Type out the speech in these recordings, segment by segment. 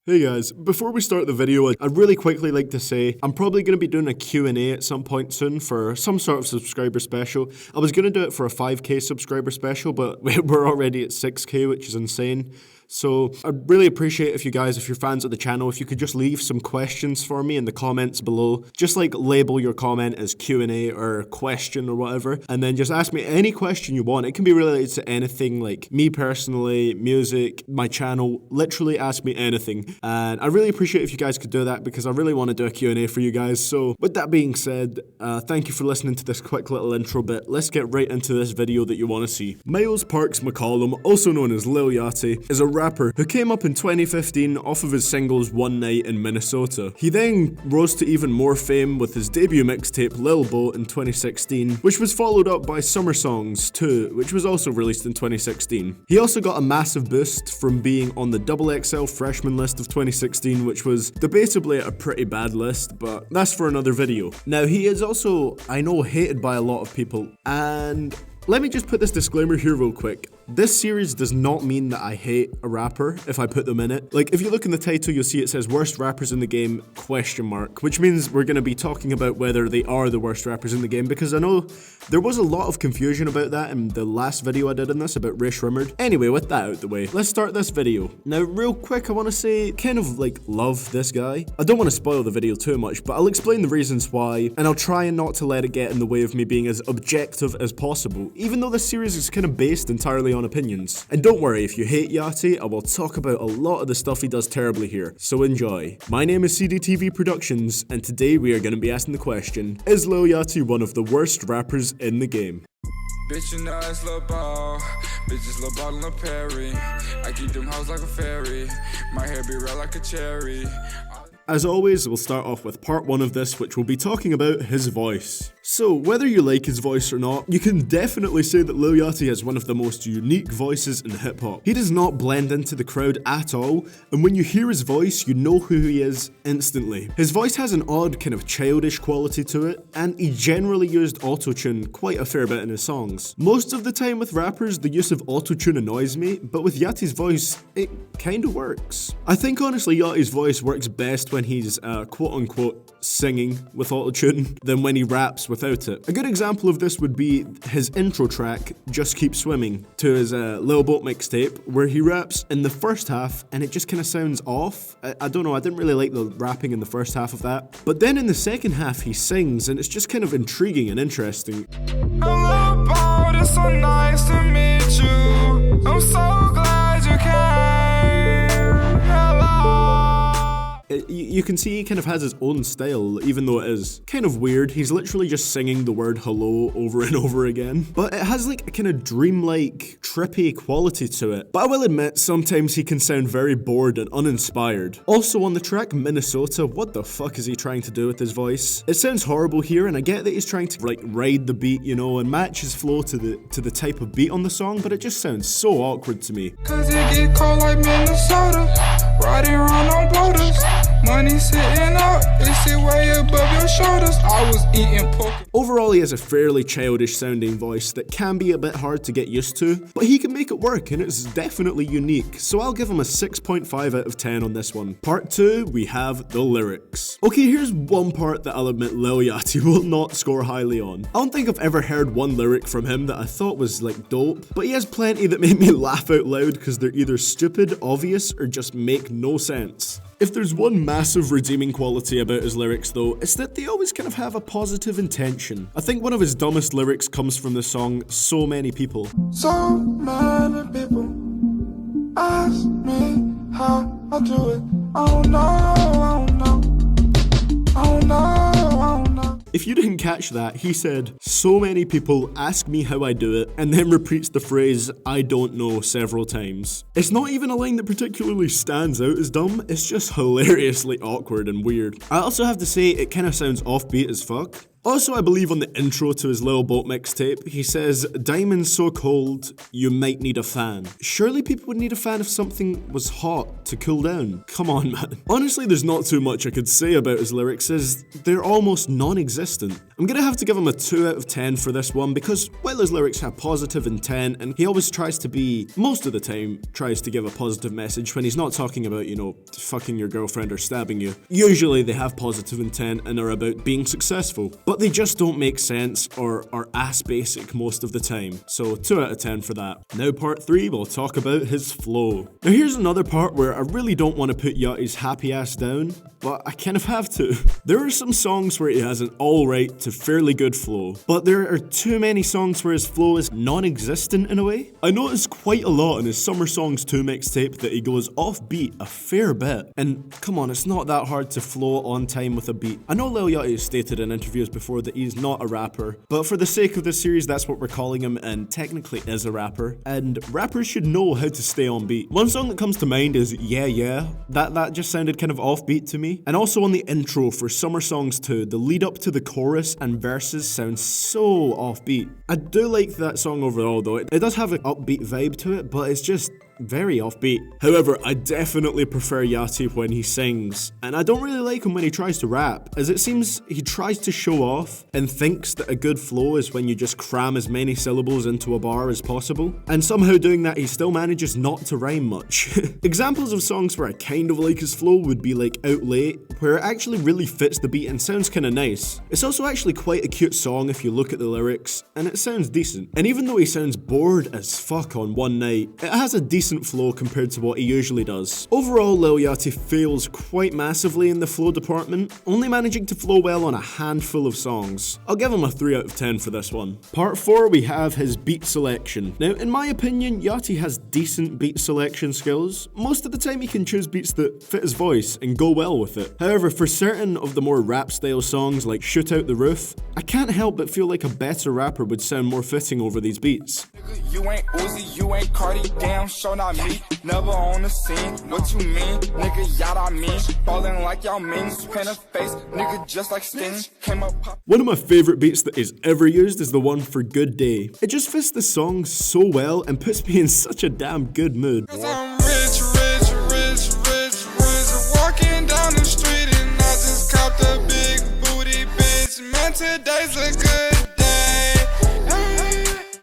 Hey guys, before we start the video, I'd really quickly like to say I'm probably going to be doing a Q&A at some point soon for some sort of subscriber special. I was going to do it for a 5k subscriber special, but we're already at 6k, which is insane. So I'd really appreciate if you're fans of the channel, if you could just leave some questions for me in the comments below. Just like label your comment as Q&A or question or whatever, and then just ask me any question you want. It can be related to anything, like me personally, music, my channel, literally ask me anything. And I really appreciate if you guys could do that because I really want to do a Q&A for you guys. So with that being said, thank you for listening to this quick little intro bit. Let's get right into this video that you want to see. Miles Parks McCollum, also known as Lil Yachty, is a rapper who came up in 2015 off of his singles One Night in Minnesota. He then rose to even more fame with his debut mixtape Lil Boat in 2016, which was followed up by Summer Songs 2, which was also released in 2016. He also got a massive boost from being on the XXL freshman list of 2016, which was debatably a pretty bad list, but that's for another video. Now, he is also, I know, hated by a lot of people, and let me just put this disclaimer here real quick. This series does not mean that I hate a rapper if I put them in it. Like, if you look in the title, you'll see it says worst rappers in the game, ? Which means we're going to be talking about whether they are the worst rappers in the game, because I know there was a lot of confusion about that in the last video I did on this about Ray Shrimmered. Anyway, with that out the way, let's start this video. Now, real quick, I want to say, kind of like, love this guy. I don't want to spoil the video too much, but I'll explain the reasons why, and I'll try and not to let it get in the way of me being as objective as possible, even though this series is kind of based entirely on opinions. And don't worry, if you hate Yachty, I will talk about a lot of the stuff he does terribly here, so enjoy. My name is CDTVProductions, and today we are going to be asking the question, is Lil Yachty one of the worst rappers in the game? Bitch, you know it's Lil Ball. Bitches Lil Ball and Lil Perry. I keep them hoes like a fairy. My hair be red like a cherry. As always, we'll start off with part 1 of this, which will be talking about his voice. So, whether you like his voice or not, you can definitely say that Lil Yachty has one of the most unique voices in hip-hop. He does not blend into the crowd at all, and when you hear his voice, you know who he is instantly. His voice has an odd, kind of childish quality to it, and he generally used auto-tune quite a fair bit in his songs. Most of the time with rappers, the use of auto-tune annoys me, but with Yachty's voice, it kinda works. I think honestly Yachty's voice works best when he's quote-unquote singing with autotune than when he raps without it. A good example of this would be his intro track, Just Keep Swimming, to his Lil Boat mixtape, where he raps in the first half and it just kind of sounds off. I don't know, I didn't really like the rapping in the first half of that. But then in the second half he sings and it's just kind of intriguing and interesting. Lil Ball, it's so nice to meet you. I'm so glad you came. You can see he kind of has his own style, even though it is kind of weird. He's literally just singing the word hello over and over again. But it has like a kind of dreamlike, trippy quality to it. But I will admit, sometimes he can sound very bored and uninspired. Also on the track Minnesota, what the fuck is he trying to do with his voice? It sounds horrible here, and I get that he's trying to like ride the beat, you know, and match his flow to the type of beat on the song, but it just sounds so awkward to me. Cause it get cold like Minnesota, riding around on boulders. Money sitting out, it sit way above your shoulders. I was eating pork. Overall, he has a fairly childish sounding voice that can be a bit hard to get used to, but he can make it work and it's definitely unique, so I'll give him a 6.5 out of 10 on this one. Part 2, we have the lyrics. Okay, here's one part that I'll admit Lil Yachty will not score highly on. I don't think I've ever heard one lyric from him that I thought was like dope, but he has plenty that made me laugh out loud because they're either stupid, obvious, or just make no sense. If there's one massive redeeming quality about his lyrics though, it's that they always kind of have a positive intention. I think one of his dumbest lyrics comes from the song So Many People. So many people ask me how I do it. I don't know, I don't know. I don't know, I don't know. If you didn't catch that, he said, so many people ask me how I do it, and then repeats the phrase, I don't know, several times. It's not even a line that particularly stands out as dumb, it's just hilariously awkward and weird. I also have to say, it kind of sounds offbeat as fuck. Also, I believe on the intro to his Lil Boat mixtape, he says, "Diamonds so cold, you might need a fan." Surely people would need a fan if something was hot to cool down. Come on, man. Honestly, there's not too much I could say about his lyrics, as they're almost non-existent. I'm gonna have to give him a 2 out of 10 for this one, because while his lyrics have positive intent, and he always tries to be, most of the time, tries to give a positive message when he's not talking about, you know, fucking your girlfriend or stabbing you. Usually they have positive intent and are about being successful, but they just don't make sense or are ass basic most of the time. So 2 out of 10 for that. Now part 3, we'll talk about his flow. Now here's another part where I really don't want to put Yachty's happy ass down, but I kind of have to. There are some songs where he has an alright to fairly good flow, but there are too many songs where his flow is non-existent in a way. I noticed quite a lot in his Summer Songs 2 mixtape that he goes off beat a fair bit, and come on, it's not that hard to flow on time with a beat. I know Lil Yachty has stated in interviews before that he's not a rapper, but for the sake of this series that's what we're calling him, and technically is a rapper, and rappers should know how to stay on beat. One song that comes to mind is Yeah Yeah, that just sounded kind of offbeat to me. And also on the intro for Summer Songs 2, the lead up to the chorus and verses sounds so offbeat. I do like that song overall though, it does have an upbeat vibe to it, but it's just very offbeat. However, I definitely prefer Yachty when he sings, and I don't really like him when he tries to rap, as it seems he tries to show off and thinks that a good flow is when you just cram as many syllables into a bar as possible, and somehow doing that he still manages not to rhyme much. Examples of songs where I kind of like his flow would be like Out Late, where it actually really fits the beat and sounds kinda nice. It's also actually quite a cute song if you look at the lyrics, and it sounds decent. And even though he sounds bored as fuck on One Night, it has a decent flow compared to what he usually does. Overall, Lil Yachty fails quite massively in the flow department, only managing to flow well on a handful of songs. I'll give him a 3 out of 10 for this one. Part 4, we have his beat selection. Now, in my opinion, Yachty has decent beat selection skills. Most of the time he can choose beats that fit his voice and go well with it. However, for certain of the more rap style songs like Shoot Out the Roof, I can't help but feel like a better rapper would sound more fitting over these beats. You ain't Uzi, you ain't Cardi, damn, show not me. Never on the scene, what you mean? Nigga, y'all I mean. Ballin' like y'all means, paint a face, nigga just like Sting. Came up pop. One of my favourite beats that he's ever used is the one for Good Day. It just fits the song so well and puts me in such a damn good mood. I'm rich, walking down the street and I just copped a big booty bitch. Man, today's a good day.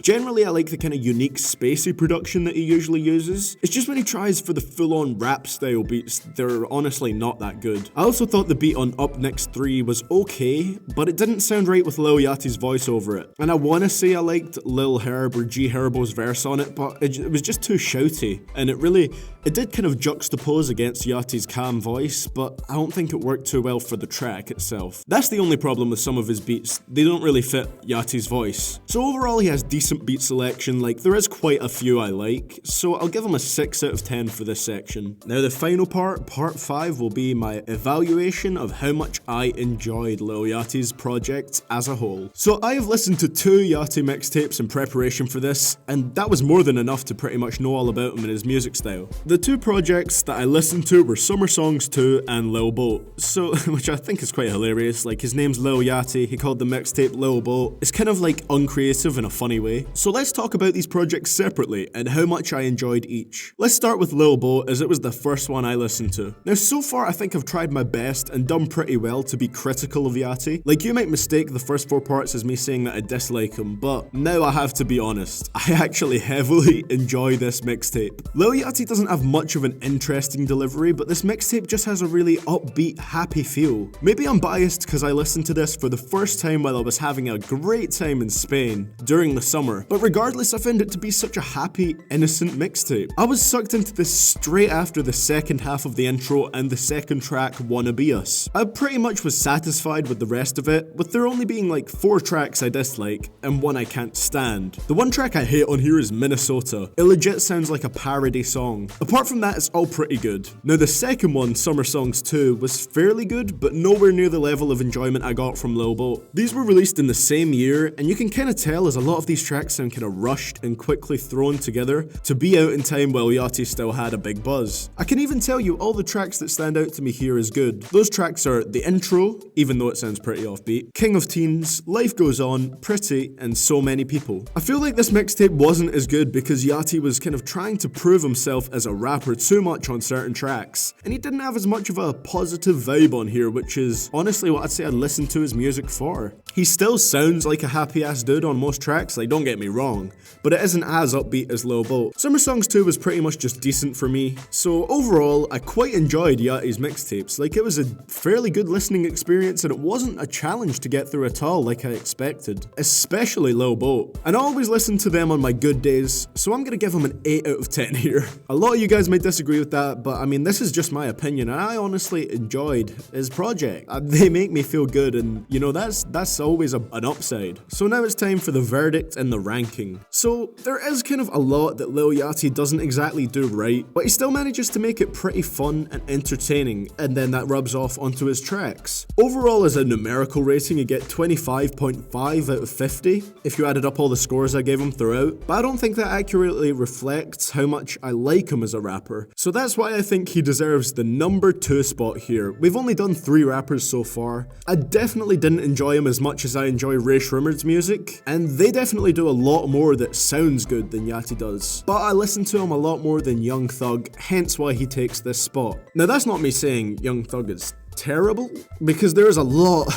Generally, I like the kind of unique, spacey production that he usually uses. It's just when he tries for the full-on rap-style beats, they're honestly not that good. I also thought the beat on Up Next 3 was okay, but it didn't sound right with Lil Yachty's voice over it. And I want to say I liked Lil Herb or G Herbo's verse on it, but it was just too shouty. And it did kind of juxtapose against Yachty's calm voice, but I don't think it worked too well for the track itself. That's the only problem with some of his beats. They don't really fit Yachty's voice. So overall, he has decent beat selection, like there is quite a few I like, so I'll give him a 6 out of 10 for this section. Now the final part 5, will be my evaluation of how much I enjoyed Lil Yachty's project as a whole. So I have listened to 2 Yachty mixtapes in preparation for this, and that was more than enough to pretty much know all about him and his music style. The 2 projects that I listened to were Summer Songs 2 and Lil Boat, so which I think is quite hilarious. Like, his name's Lil Yachty, he called the mixtape Lil Boat. It's kind of like uncreative in a funny way. So let's talk about these projects separately and how much I enjoyed each. Let's start with Lil Boat, as it was the first one I listened to. Now so far I think I've tried my best and done pretty well to be critical of Yachty. Like, you might mistake the first 4 parts as me saying that I dislike him, but now I have to be honest, I actually heavily enjoy this mixtape. Lil Yachty doesn't have much of an interesting delivery, but this mixtape just has a really upbeat, happy feel. Maybe I'm biased because I listened to this for the first time while I was having a great time in Spain during the summer, but regardless, I found it to be such a happy, innocent mixtape. I was sucked into this straight after the second half of the intro and the second track, Wanna Be Us. I pretty much was satisfied with the rest of it, with there only being like 4 tracks I dislike and 1 I can't stand. The 1 track I hate on here is Minnesota. It legit sounds like a parody song. Apart from that, it's all pretty good. Now the second one, Summer Songs 2, was fairly good, but nowhere near the level of enjoyment I got from Lil Boat. These were released in the same year, and you can kinda tell as a lot of these tracks tracks sound kind of rushed and quickly thrown together to be out in time while Yachty still had a big buzz. I can even tell you all the tracks that stand out to me here as good. Those tracks are the intro, even though it sounds pretty offbeat, King of Teens, Life Goes On, Pretty, and So Many People. I feel like this mixtape wasn't as good because Yachty was kind of trying to prove himself as a rapper too much on certain tracks, and he didn't have as much of a positive vibe on here, which is honestly what I'd say I'd listen to his music for. He still sounds like a happy ass dude on most tracks, like don't get me wrong, but it isn't as upbeat as Lil Boat. Summer Songs 2 was pretty much just decent for me, so overall I quite enjoyed Yachty's mixtapes. Like it was a fairly good listening experience and it wasn't a challenge to get through at all like I expected, especially Lil Boat. And I always listen to them on my good days, so I'm gonna give them an 8 out of 10 here. A lot of you guys may disagree with that, but I mean this is just my opinion and I honestly enjoyed his project. They make me feel good and you know that's always an upside. So now it's time for the verdict and the ranking. So there is kind of a lot that Lil Yachty doesn't exactly do right, but he still manages to make it pretty fun and entertaining, and then that rubs off onto his tracks. Overall, as a numerical rating, you get 25.5 out of 50 if you added up all the scores I gave him throughout, but I don't think that accurately reflects how much I like him as a rapper. So that's why I think he deserves the number 2 spot here. We've only done 3 rappers so far. I definitely didn't enjoy him as much as I enjoy Rae Sremmurd's music, and they definitely do a lot more that sounds good than Yachty does. But I listen to him a lot more than Young Thug, hence why he takes this spot. Now that's not me saying Young Thug is terrible, because there is a lot,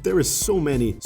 there is so many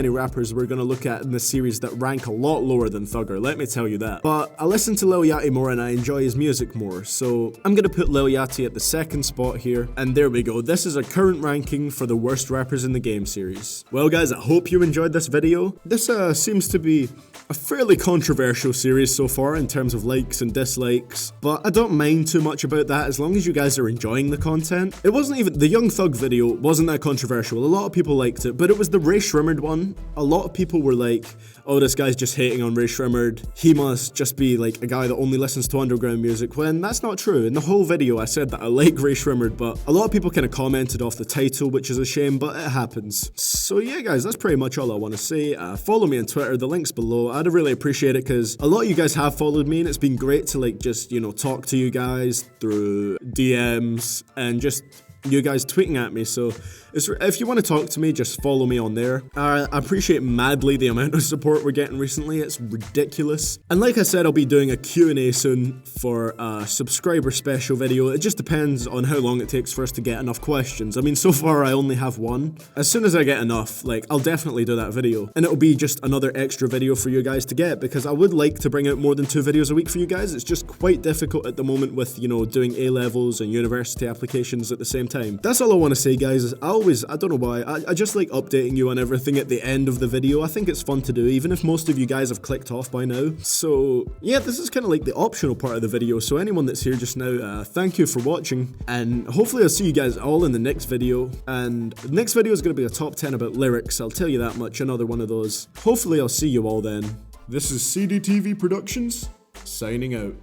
rappers we're gonna look at in this series that rank a lot lower than Thugger, let me tell you that. But I listen to Lil Yachty more and I enjoy his music more, so I'm gonna put Lil Yachty at the 2nd spot here, and there we go, this is a current ranking for the worst rappers in the game series. Well guys, I hope you enjoyed this video. This seems to be a fairly controversial series so far in terms of likes and dislikes, but I don't mind too much about that as long as you guys are enjoying the content. It wasn't even, the Young Thug video wasn't that controversial, a lot of people liked it, but it was the Rae Sremmurd one. A lot of people were like, oh, this guy's just hating on Rae Sremmurd, he must just be like a guy that only listens to underground music, when that's not true. In the whole video I said that I like Rae Sremmurd, but a lot of people kind of commented off the title, which is a shame, but it happens. So yeah guys, that's pretty much all I want to say. Follow me on Twitter, the link's below. I'd really appreciate it because a lot of you guys have followed me and it's been great to like just, you know, talk to you guys through DMs and just you guys tweeting at me, so if you want to talk to me, just follow me on there. I appreciate madly the amount of support we're getting recently, it's ridiculous. And like I said, I'll be doing a Q&A soon for a subscriber special video. It just depends on how long it takes for us to get enough questions. I mean, so far I only have one. As soon as I get enough, like, I'll definitely do that video. And it'll be just another extra video for you guys to get, because I would like to bring out more than 2 videos a week for you guys. It's just quite difficult at the moment with, you know, doing A-levels and university applications at the same time. That's all I want to say guys. I don't know why, I just like updating you on everything at the end of the video. I think it's fun to do, even if most of you guys have clicked off by now. So yeah, this is kind of like the optional part of the video, so anyone that's here just now, thank you for watching, and hopefully I'll see you guys all in the next video. And the next video is going to be a top 10 about lyrics, I'll tell you that much, another one of those. Hopefully I'll see you all then. This is CDTVProductions, signing out.